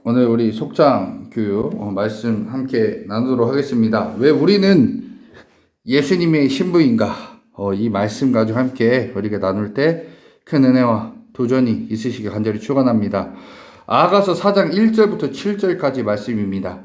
오늘 우리 속장 교육 말씀 함께 나누도록 하겠습니다. 왜 우리는 예수님의 신부인가? 이 말씀 가지고 함께 우리가 나눌 때 큰 은혜와 도전이 있으시길 간절히 축원합니다. 아가서 4장 1절부터 7절까지 말씀입니다.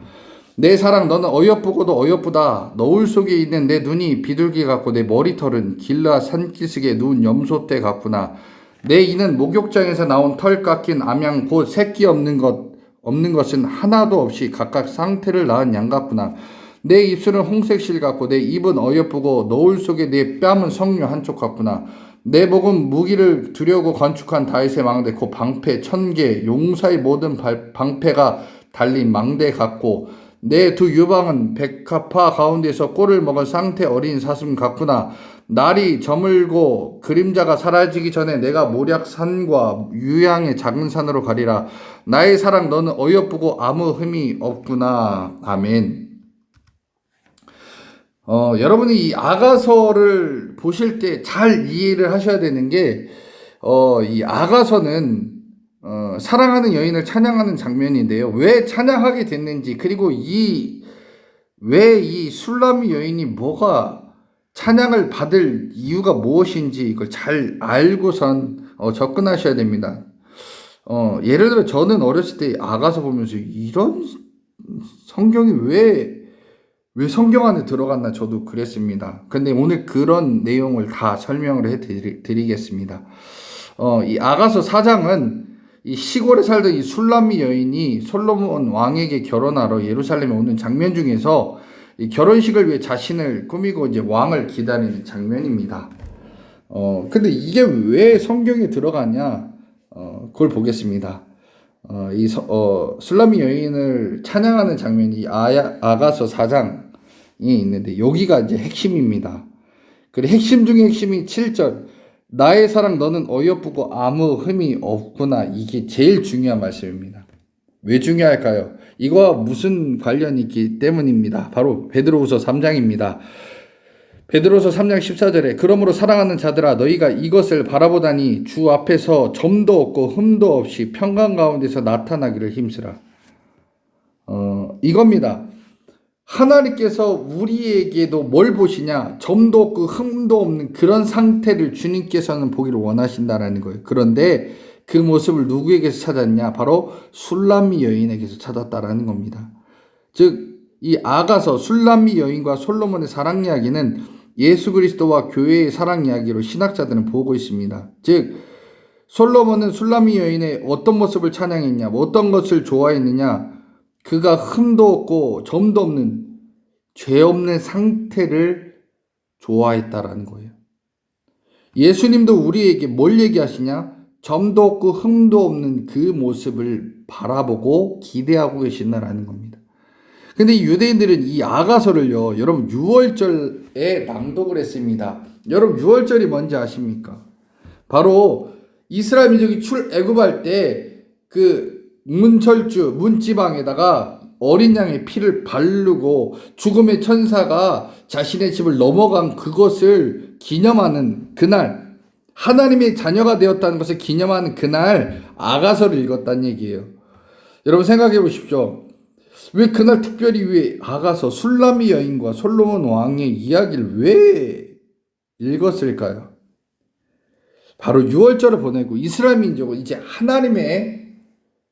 내 사랑 너는 어여쁘고도 어여쁘다. 너울 속에 있는 내 눈이 비둘기 같고 내 머리털은 길라 산기슭에 누운 염소떼 같구나. 내 이는 목욕장에서 나온 털 깎인 암양 곧 새끼 없는 것은 하나도 없이 각각 상태를 낳은 양 같구나. 내 입술은 홍색 실 같고 내 입은 어여쁘고 너울 속에 내 뺨은 석류 한쪽 같구나. 내 목은 무기를 두려고 건축한 다윗의 망대 곧 방패 1000개 용사의 모든 방패가 달린 망대 같고 내 두 유방은 백합화 가운데서 꼴을 먹은 상태 어린 사슴 같구나. 날이 저물고 그림자가 사라지기 전에 내가 모략산과 유양의 작은 산으로 가리라. 나의 사랑 너는 어여쁘고 아무 흠이 없구나. 아멘. 여러분이 이 아가서를 보실 때 잘 이해를 하셔야 되는 게, 이 아가서는, 사랑하는 여인을 찬양하는 장면인데요. 왜 찬양하게 됐는지, 그리고 왜 이 술람이 여인이 뭐가 찬양을 받을 이유가 무엇인지 이걸 잘 알고선, 접근하셔야 됩니다. 예를 들어 저는 어렸을 때 아가서 보면서 이런 성경이 왜 성경 안에 들어갔나 저도 그랬습니다. 근데 오늘 그런 내용을 다 설명을 해드리겠습니다. 이 아가서 4장은 이 시골에 살던 이 술람미 여인이 솔로몬 왕에게 결혼하러 예루살렘에 오는 장면 중에서 이 결혼식을 위해 자신을 꾸미고 이제 왕을 기다리는 장면입니다. 근데 이게 왜 성경에 들어가냐? 그걸 보겠습니다. 술람미 여인을 찬양하는 장면이 아가서 4장 있는데 여기가 이제 핵심입니다. 그리고 핵심 중에 핵심이 7절 나의 사랑 너는 어여쁘고 아무 흠이 없구나. 이게 제일 중요한 말씀입니다. 왜 중요할까요? 이거와 무슨 관련이 있기 때문입니다. 바로 베드로후서 3장입니다. 베드로서 3장 14절에 그러므로 사랑하는 자들아 너희가 이것을 바라보다니 주 앞에서 점도 없고 흠도 없이 평강 가운데서 나타나기를 힘쓰라. 이겁니다. 하나님께서 우리에게도 뭘 보시냐? 점도 없고 흠도 없는 그런 상태를 주님께서는 보기를 원하신다라는 거예요. 그런데 그 모습을 누구에게서 찾았냐? 바로 술람미 여인에게서 찾았다라는 겁니다. 즉 이 아가서 술람미 여인과 솔로몬의 사랑 이야기는 예수 그리스도와 교회의 사랑 이야기로 신학자들은 보고 있습니다. 즉 솔로몬은 술람미 여인의 어떤 모습을 찬양했냐? 어떤 것을 좋아했느냐? 그가 흠도 없고 점도 없는 죄 없는 상태를 좋아했다라는 거예요. 예수님도 우리에게 뭘 얘기하시냐? 점도 없고 흠도 없는 그 모습을 바라보고 기대하고 계신다라는 겁니다. 근데 이 유대인들은 이 아가서를요, 여러분 6월절에 낭독을 했습니다. 여러분 6월절이 뭔지 아십니까? 바로 이스라엘 민족이 출애굽할 때 그 문지방에다가 어린 양의 피를 바르고 죽음의 천사가 자신의 집을 넘어간 그것을 기념하는 그날, 하나님의 자녀가 되었다는 것을 기념하는 그날 아가서를 읽었다는 얘기예요. 여러분 생각해 보십시오. 왜 그날 특별히 왜 아가서 술람미 여인과 솔로몬 왕의 이야기를 왜 읽었을까요? 바로 6월절을 보내고 이스라엘 민족은 이제 하나님의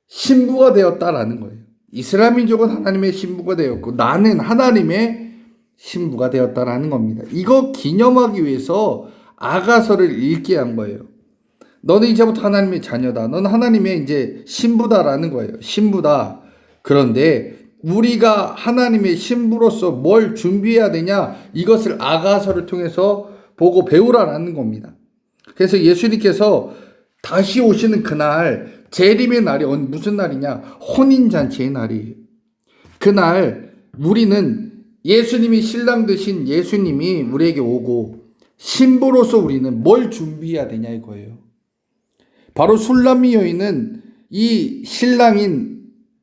신부가 되었다라는 거예요. 이스라엘 민족은 하나님의 신부가 되었고 나는 하나님의 신부가 되었다라는 겁니다. 이거 기념하기 위해서 아가서를 읽게 한 거예요. 너는 이제부터 하나님의 자녀다. 너는 하나님의 이제 신부다라는 거예요. 신부다. 그런데 우리가 하나님의 신부로서 뭘 준비해야 되냐? 이것을 아가서를 통해서 보고 배우라는 겁니다. 그래서 예수님께서 다시 오시는 그날 재림의 날이 무슨 날이냐? 혼인잔치의 날이에요. 그날 우리는 예수님이 신랑 되신 예수님이 우리에게 오고 신부로서 우리는 뭘 준비해야 되냐 이거예요. 바로 술람미 여인은 이 신랑인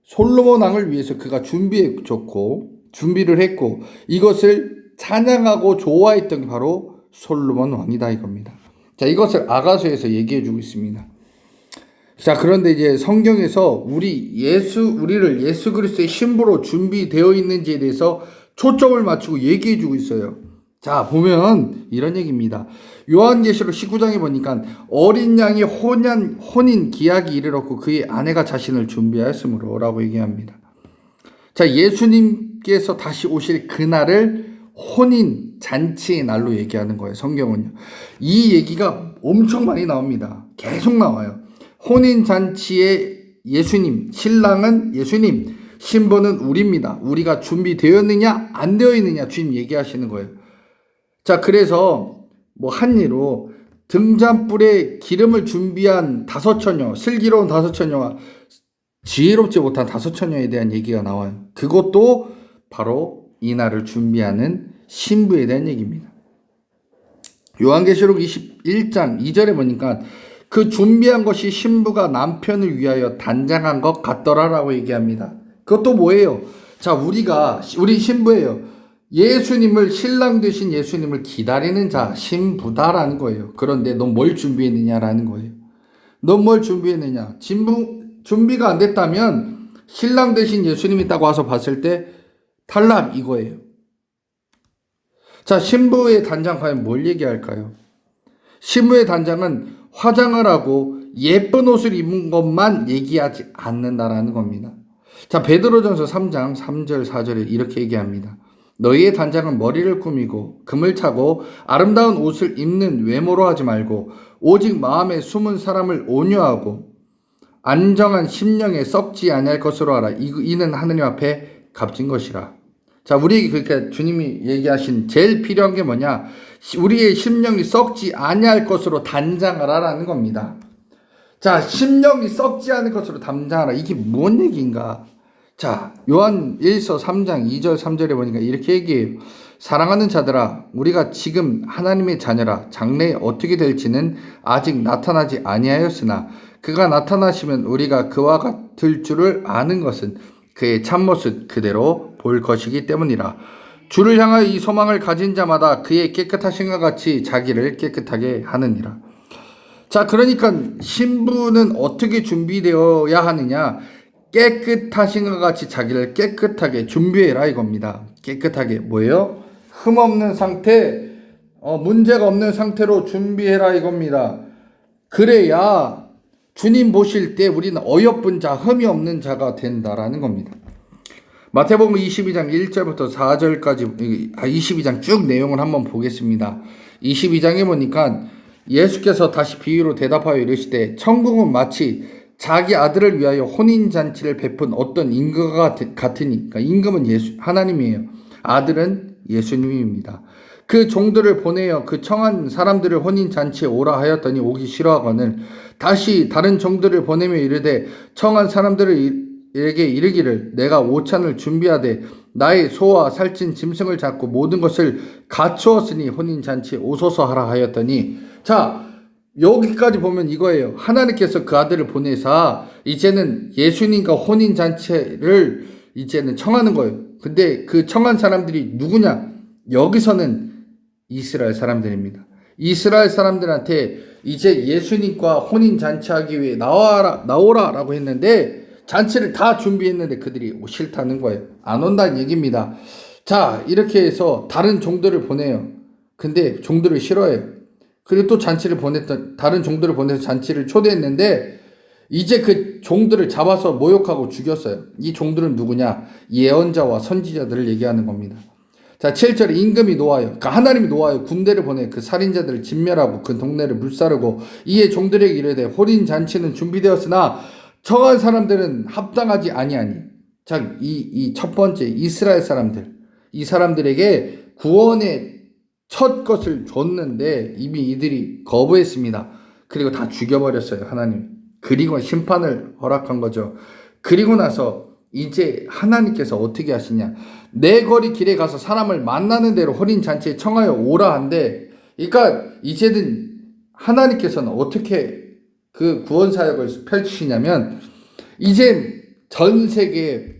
솔로몬 왕을 위해서 그가 준비를 했고 이것을 찬양하고 좋아했던 게 바로 솔로몬 왕이다 이겁니다. 자, 이것을 아가서에서 얘기해 주고 있습니다. 자, 그런데 이제 성경에서 우리를 예수 그리스도의 신부로 준비되어 있는지에 대해서 초점을 맞추고 얘기해 주고 있어요. 자, 보면 이런 얘기입니다. 요한계시록 19장에 보니까 어린 양이 혼인 기약이 이르렀고 그의 아내가 자신을 준비하였으므로 라고 얘기합니다. 자, 예수님께서 다시 오실 그날을 혼인 잔치의 날로 얘기하는 거예요. 성경은요. 이 얘기가 엄청 많이 나옵니다. 계속 나와요. 혼인 잔치에 예수님, 신랑은 예수님, 신부는 우리입니다. 우리가 준비되었느냐 안 되어 있느냐 주님 얘기하시는 거예요. 자, 그래서 한 예로 등잔불에 기름을 준비한 5처녀, 슬기로운 5처녀와 지혜롭지 못한 5처녀에 대한 얘기가 나와요. 그것도 바로 이날을 준비하는 신부에 대한 얘기입니다. 요한계시록 21장 2절에 보니까 그 준비한 것이 신부가 남편을 위하여 단장한 것 같더라라고 얘기합니다. 그것도 뭐예요? 자, 우리 신부예요. 예수님을, 신랑 되신 예수님을 기다리는 자, 신부다라는 거예요. 그런데 넌 뭘 준비했느냐라는 거예요. 넌 뭘 준비했느냐? 준비가 안 됐다면 신랑 되신 예수님이 딱 와서 봤을 때 탈락 이거예요. 자, 신부의 단장 과연 뭘 얘기할까요? 신부의 단장은 화장을 하고 예쁜 옷을 입은 것만 얘기하지 않는다라는 겁니다. 자, 베드로전서 3장 3절 4절에 이렇게 얘기합니다. 너희의 단장은 머리를 꾸미고 금을 차고 아름다운 옷을 입는 외모로 하지 말고 오직 마음에 숨은 사람을 온유하고 안정한 심령에 썩지 아니할 것으로 하라. 이는 하느님 앞에 값진 것이라. 자, 우리에게 그러니까 주님이 얘기하신 제일 필요한 게 뭐냐? 우리의 심령이 썩지 아니할 것으로 단장하라라는 겁니다. 자, 심령이 썩지 않을 것으로 단장하라. 이게 뭔 얘기인가? 자, 요한 1서 3장 2절 3절에 보니까 이렇게 얘기해요. 사랑하는 자들아, 우리가 지금 하나님의 자녀라. 장래에 어떻게 될지는 아직 나타나지 아니하였으나 그가 나타나시면 우리가 그와 같을 줄을 아는 것은 그의 참모습 그대로 볼 것이기 때문이라. 주를 향하여 이 소망을 가진 자마다 그의 깨끗하신과 같이 자기를 깨끗하게 하느니라. 자, 그러니까 신부는 어떻게 준비되어야 하느냐? 깨끗하신과 같이 자기를 깨끗하게 준비해라 이겁니다. 깨끗하게 뭐예요? 흠 없는 상태, 문제가 없는 상태로 준비해라 이겁니다. 그래야 주님 보실 때 우리는 어여쁜 자, 흠이 없는 자가 된다라는 겁니다. 마태복음 22장 1절부터 4절까지 22장 쭉 내용을 한번 보겠습니다. 22장에 보니까 예수께서 다시 비유로 대답하여 이르시되 천국은 마치 자기 아들을 위하여 혼인잔치를 베푼 어떤 임금과 같으니, 그러니까 임금은 하나님이에요. 아들은 예수님입니다. 그 종들을 보내어 그 청한 사람들을 혼인잔치에 오라 하였더니 오기 싫어하거늘 다시 다른 종들을 보내며 이르되 청한 사람들에게 이르기를 내가 오찬을 준비하되 나의 소와 살찐 짐승을 잡고 모든 것을 갖추었으니 혼인잔치에 오소서 하라 하였더니, 자, 여기까지 보면 이거예요. 하나님께서 그 아들을 보내사 이제는 예수님과 혼인잔치를 이제는 청하는 거예요. 근데 그 청한 사람들이 누구냐? 여기서는 이스라엘 사람들입니다. 이스라엘 사람들한테 이제 예수님과 혼인잔치하기 위해 나오라 라고 했는데 잔치를 다 준비했는데 그들이 싫다는 거예요. 안 온다는 얘기입니다. 자, 이렇게 해서 다른 종들을 보내요. 근데 종들을 싫어해요. 그리고 또 다른 종들을 보내서 잔치를 초대했는데 이제 그 종들을 잡아서 모욕하고 죽였어요. 이 종들은 누구냐? 예언자와 선지자들을 얘기하는 겁니다. 자, 7절에 임금이 놓아요. 그러니까 하나님이 놓아요. 군대를 보내 그 살인자들을 진멸하고 그 동네를 불사르고 이에 종들에게 이르되 혼인 잔치는 준비되었으나 청한 사람들은 합당하지 아니하니. 자, 이 첫 번째 이스라엘 사람들, 이 사람들에게 구원의 첫 것을 줬는데 이미 이들이 거부했습니다. 그리고 다 죽여버렸어요, 하나님. 그리고 심판을 허락한 거죠. 그리고 나서 이제 하나님께서 어떻게 하시냐? 내 거리 길에 가서 사람을 만나는 대로 혼인잔치에 청하여 오라 한데, 그러니까 이제는 하나님께서는 어떻게 그 구원사역을 펼치시냐면 이제 전 세계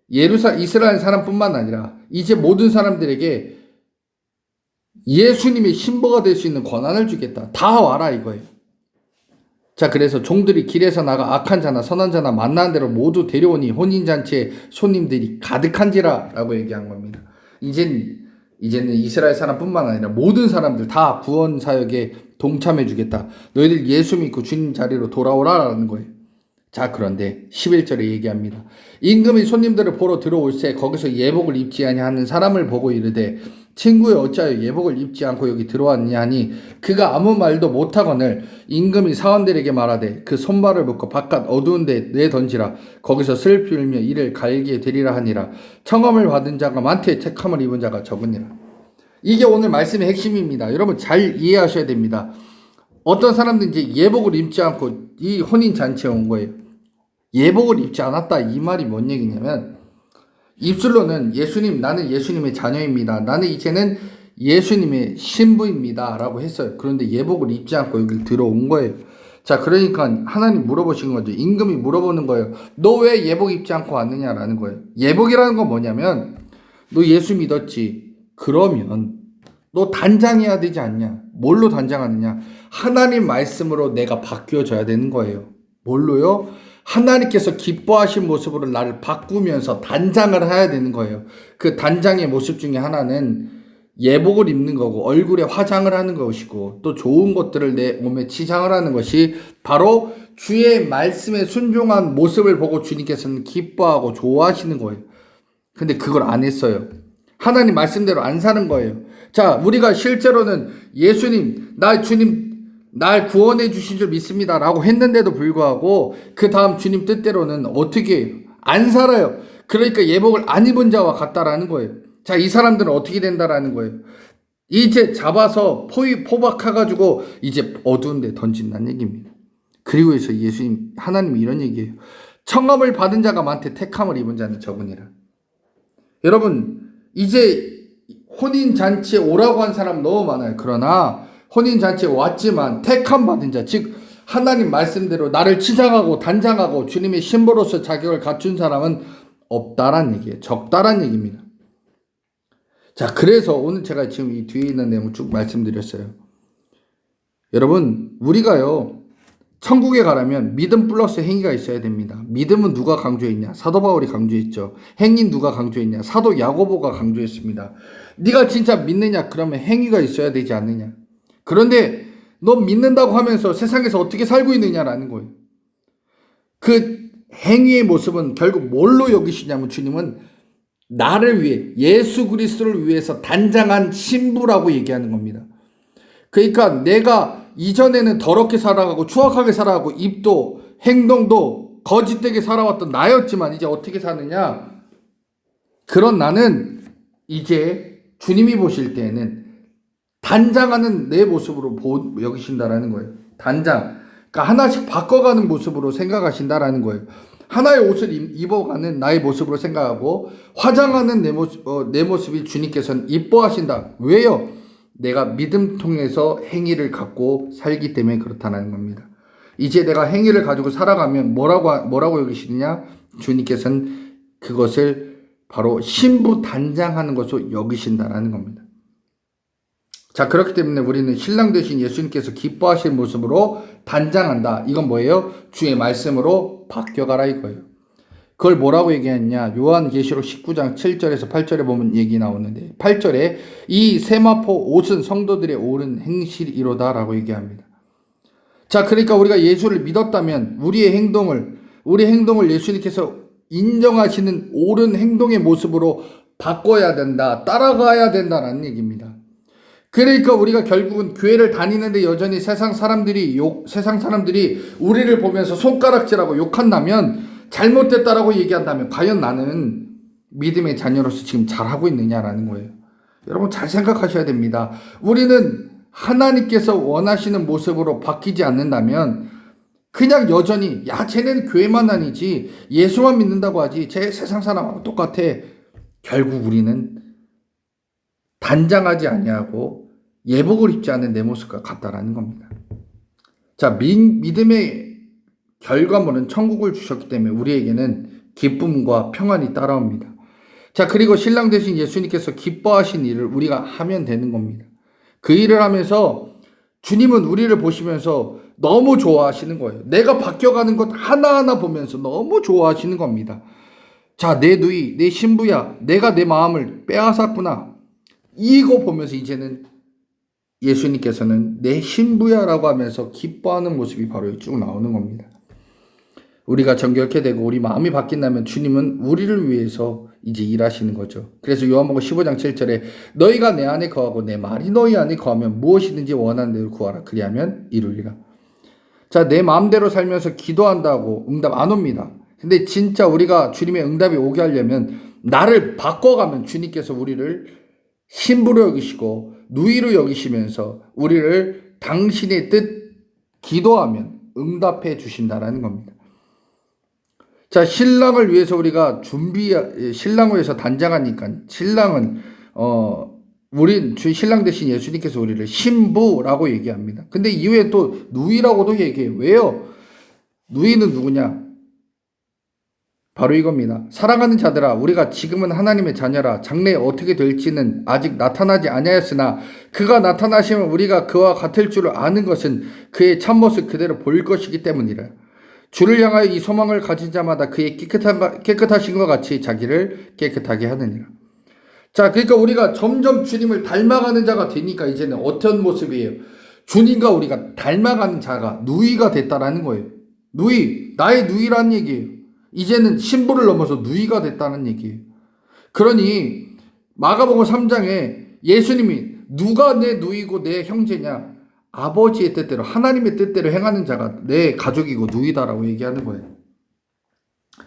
이스라엘 사람뿐만 아니라 이제 모든 사람들에게 예수님의 신부가 될 수 있는 권한을 주겠다. 다 와라 이거예요. 자, 그래서 종들이 길에서 나가 악한 자나 선한 자나 만나는 대로 모두 데려오니 혼인잔치에 손님들이 가득한지라 라고 얘기한 겁니다. 이제는 이스라엘 사람뿐만 아니라 모든 사람들 다 구원 사역에 동참해 주겠다. 너희들 예수 믿고 주님 자리로 돌아오라라는 거예요. 자, 그런데 11절에 얘기합니다. 임금이 손님들을 보러 들어올새 거기서 예복을 입지 아니하는 사람을 보고 이르되 친구여 어찌하여 예복을 입지 않고 여기 들어왔냐 하니 그가 아무 말도 못하거늘 임금이 사원들에게 말하되 그 손발을 묶어 바깥 어두운 데 내던지라 거기서 슬피 울며 이를 갈게 되리라 하니라. 청함을 받은 자가 많되 택함을 입은 자가 적으니라. 이게 오늘 말씀의 핵심입니다. 여러분 잘 이해하셔야 됩니다. 어떤 사람들은 이제 예복을 입지 않고 이 혼인잔치에 온 거예요. 예복을 입지 않았다 이 말이 뭔 얘기냐면 입술로는 예수님, 나는 예수님의 자녀입니다. 나는 이제는 예수님의 신부입니다. 라고 했어요. 그런데 예복을 입지 않고 여기 들어온 거예요. 자, 그러니까 하나님 물어보신 거죠. 임금이 물어보는 거예요. 너 왜 예복 입지 않고 왔느냐라는 거예요. 예복이라는 건 뭐냐면 너 예수 믿었지. 그러면 너 단장해야 되지 않냐? 뭘로 단장하느냐? 하나님 말씀으로 내가 바뀌어져야 되는 거예요. 뭘로요? 하나님께서 기뻐하신 모습으로 나를 바꾸면서 단장을 해야 되는 거예요. 그 단장의 모습 중에 하나는 예복을 입는 거고 얼굴에 화장을 하는 것이고 또 좋은 것들을 내 몸에 치장을 하는 것이 바로 주의 말씀에 순종한 모습을 보고 주님께서는 기뻐하고 좋아하시는 거예요. 근데 그걸 안 했어요. 하나님 말씀대로 안 사는 거예요. 자, 우리가 실제로는 예수님, 주님 날 구원해 주신 줄 믿습니다 라고 했는데도 불구하고 그 다음 주님 뜻대로는 어떻게 해요? 안 살아요. 그러니까 예복을 안 입은 자와 같다라는 거예요. 자, 이 사람들은 어떻게 된다라는 거예요? 이제 잡아서 포박해가지고 이제 어두운 데 던진다는 얘기입니다. 그리고 해서 예수님, 하나님이 이런 얘기예요. 청함을 받은 자가 많되 택함을 입은 자는 적으니라. 여러분, 이제 혼인잔치에 오라고 한 사람 너무 많아요. 그러나 혼인잔치에 왔지만 택함 받은 자, 즉 하나님 말씀대로 나를 치장하고 단장하고 주님의 신부로서 자격을 갖춘 사람은 없다란 얘기예요. 적다란 얘기입니다. 자, 그래서 오늘 제가 지금 이 뒤에 있는 내용 쭉 말씀드렸어요. 여러분, 우리가요 천국에 가려면 믿음 플러스 행위가 있어야 됩니다. 믿음은 누가 강조했냐? 사도 바울이 강조했죠. 행위는 누가 강조했냐? 사도 야고보가 강조했습니다. 네가 진짜 믿느냐? 그러면 행위가 있어야 되지 않느냐? 그런데 너 믿는다고 하면서 세상에서 어떻게 살고 있느냐라는 거예요. 그 행위의 모습은 결국 뭘로 여기시냐면 주님은 나를 위해 예수 그리스도를 위해서 단장한 신부라고 얘기하는 겁니다. 그러니까 내가 이전에는 더럽게 살아가고 추악하게 살아가고 입도 행동도 거짓되게 살아왔던 나였지만 이제 어떻게 사느냐? 그런 나는 이제 주님이 보실 때에는 단장하는 내 모습으로 여기신다라는 거예요. 단장. 그러니까 하나씩 바꿔가는 모습으로 생각하신다라는 거예요. 하나의 옷을 입어가는 나의 모습으로 생각하고 화장하는 내 모습이 주님께서는 이뻐하신다. 왜요? 내가 믿음 통해서 행위를 갖고 살기 때문에 그렇다는 겁니다. 이제 내가 행위를 가지고 살아가면 뭐라고 여기시느냐? 주님께서는 그것을 바로 신부 단장하는 것으로 여기신다라는 겁니다. 자, 그렇기 때문에 우리는 신랑 되신 예수님께서 기뻐하실 모습으로 단장한다. 이건 뭐예요? 주의 말씀으로 바뀌어가라 이거예요. 그걸 뭐라고 얘기했냐? 요한계시록 19장 7절에서 8절에 보면 얘기 나오는데 8절에 이 세마포 옷은 성도들의 옳은 행실이로다 라고 얘기합니다. 자, 그러니까 우리가 예수를 믿었다면 우리 행동을 예수님께서 인정하시는 옳은 행동의 모습으로 바꿔야 된다. 따라가야 된다는 얘기입니다. 그러니까 우리가 결국은 교회를 다니는데 여전히 세상 사람들이 우리를 보면서 손가락질하고 욕한다면 잘못됐다라고 얘기한다면 과연 나는 믿음의 자녀로서 지금 잘하고 있느냐라는 거예요. 여러분 잘 생각하셔야 됩니다. 우리는 하나님께서 원하시는 모습으로 바뀌지 않는다면 그냥 여전히 쟤네는 교회만 다니지 예수만 믿는다고 하지 쟤 세상 사람하고 똑같아. 결국 우리는 단장하지 아니하고 예복을 입지 않은 내 모습과 같다라는 겁니다. 자, 믿음의 결과물은 천국을 주셨기 때문에 우리에게는 기쁨과 평안이 따라옵니다. 자, 그리고 신랑 되신 예수님께서 기뻐하신 일을 우리가 하면 되는 겁니다. 그 일을 하면서 주님은 우리를 보시면서 너무 좋아하시는 거예요. 내가 바뀌어가는 것 하나하나 보면서 너무 좋아하시는 겁니다. 자, 내 누이, 내 신부야, 내가 내 마음을 빼앗았구나. 이거 보면서 이제는 예수님께서는 내 신부야라고 하면서 기뻐하는 모습이 바로 쭉 나오는 겁니다. 우리가 정결케 되고 우리 마음이 바뀐다면 주님은 우리를 위해서 이제 일하시는 거죠. 그래서 요한복음 15장 7절에 너희가 내 안에 거하고 내 말이 너희 안에 거하면 무엇이든지 원하는 대로 구하라. 그리하면 이루리라. 자, 내 마음대로 살면서 기도한다고 응답 안 옵니다. 근데 진짜 우리가 주님의 응답이 오게 하려면 나를 바꿔가면 주님께서 우리를 신부로 여기시고 누이로 여기시면서 우리를 당신의 뜻 기도하면 응답해 주신다라는 겁니다. 자, 신랑을 위해서 우리가 신랑을 위해서 단장하니까 신랑은 우린 신랑 대신 예수님께서 우리를 신부라고 얘기합니다. 근데 이후에 또 누이라고도 얘기해요. 왜요? 누이는 누구냐? 바로 이겁니다. 사랑하는 자들아, 우리가 지금은 하나님의 자녀라. 장래에 어떻게 될지는 아직 나타나지 아니하였으나 그가 나타나시면 우리가 그와 같을 줄을 아는 것은 그의 참모습 그대로 볼 것이기 때문이라. 주를 향하여 이 소망을 가진 자마다 그의 깨끗하신 것 같이 자기를 깨끗하게 하느니라. 자, 그러니까 우리가 점점 주님을 닮아가는 자가 되니까 이제는 어떤 모습이에요? 주님과 우리가 닮아가는 자가 누이가 됐다라는 거예요. 누이, 나의 누이라는 얘기예요. 이제는 신부를 넘어서 누이가 됐다는 얘기예요. 그러니 마가복음 3장에 예수님이 누가 내 누이고 내 형제냐? 아버지의 뜻대로 하나님의 뜻대로 행하는 자가 내 가족이고 누이다라고 얘기하는 거예요.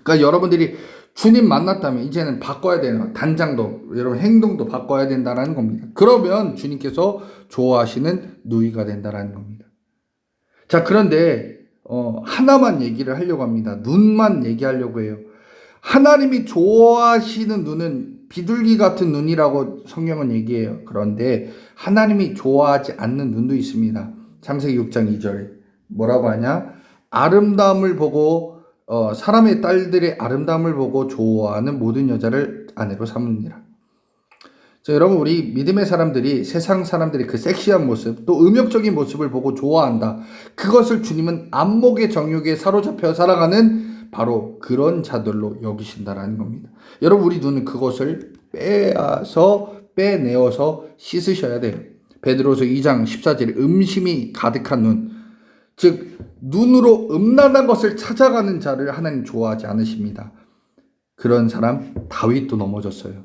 그러니까 여러분들이 주님 만났다면 이제는 바꿔야 되는 거예요. 단장도 여러분 행동도 바꿔야 된다는 겁니다. 그러면 주님께서 좋아하시는 누이가 된다는 겁니다. 자, 그런데 하나만 얘기를 하려고 합니다. 눈만 얘기하려고 해요. 하나님이 좋아하시는 눈은 비둘기 같은 눈이라고 성경은 얘기해요. 그런데 하나님이 좋아하지 않는 눈도 있습니다. 창세기 6장 2절에 뭐라고 하냐? 아름다움을 보고 사람의 딸들의 아름다움을 보고 좋아하는 모든 여자를 아내로 삼느니라. 자, 여러분, 우리 믿음의 사람들이 세상 사람들이 그 섹시한 모습 또 음욕적인 모습을 보고 좋아한다. 그것을 주님은 안목의 정욕에 사로잡혀 살아가는 바로 그런 자들로 여기신다라는 겁니다. 여러분, 우리 눈은 그것을 빼내어서 씻으셔야 돼요. 베드로서 2장 14절 음심이 가득한 눈, 즉 눈으로 음란한 것을 찾아가는 자를 하나님 좋아하지 않으십니다. 그런 사람 다윗도 넘어졌어요.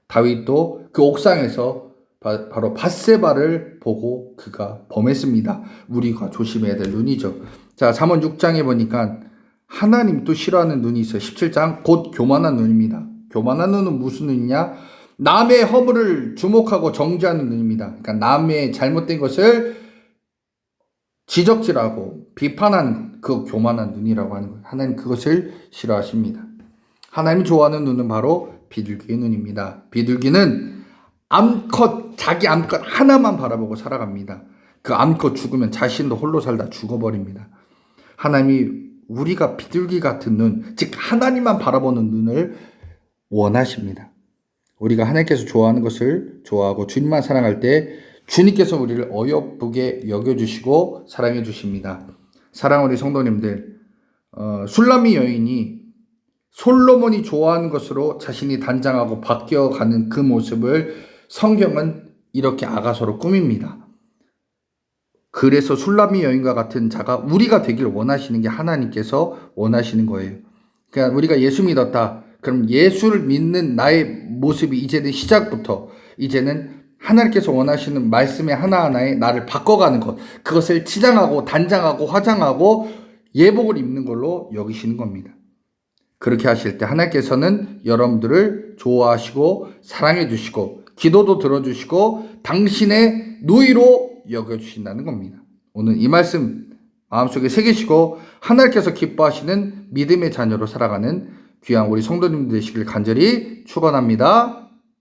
다윗도 그 옥상에서 바로 밧세바를 보고 그가 범했습니다. 우리가 조심해야 될 눈이죠. 자, 잠언 6장에 보니까 하나님 또 싫어하는 눈이 있어요. 17장 곧 교만한 눈입니다. 교만한 눈은 무슨 눈이냐? 남의 허물을 주목하고 정죄하는 눈입니다. 그러니까 남의 잘못된 것을 지적질하고 비판하는 그 교만한 눈이라고 하는 거예요. 하나님 그것을 싫어하십니다. 하나님이 좋아하는 눈은 바로 비둘기의 눈입니다. 비둘기는 자기 암컷 하나만 바라보고 살아갑니다. 그 암컷 죽으면 자신도 홀로 살다 죽어버립니다. 하나님이 우리가 비둘기 같은 눈, 즉 하나님만 바라보는 눈을 원하십니다. 우리가 하나님께서 좋아하는 것을 좋아하고 주님만 사랑할 때 주님께서 우리를 어여쁘게 여겨주시고 사랑해 주십니다. 사랑하는 우리 성도님들, 술람미 여인이 솔로몬이 좋아하는 것으로 자신이 단장하고 바뀌어가는 그 모습을 성경은 이렇게 아가서로 꾸밉니다. 그래서 술람미 여인과 같은 자가 우리가 되길 원하시는 게 하나님께서 원하시는 거예요. 그러니까 우리가 예수 믿었다. 그럼 예수를 믿는 나의 모습이 이제는 시작부터 이제는 하나님께서 원하시는 말씀의 하나하나에 나를 바꿔가는 것, 그것을 치장하고 단장하고 화장하고 예복을 입는 걸로 여기시는 겁니다. 그렇게 하실 때 하나님께서는 여러분들을 좋아하시고 사랑해 주시고 기도도 들어주시고 당신의 누이로 여겨주신다는 겁니다. 오늘 이 말씀 마음속에 새기시고 하나님께서 기뻐하시는 믿음의 자녀로 살아가는 귀한 우리 성도님들 되시길 간절히 축원합니다.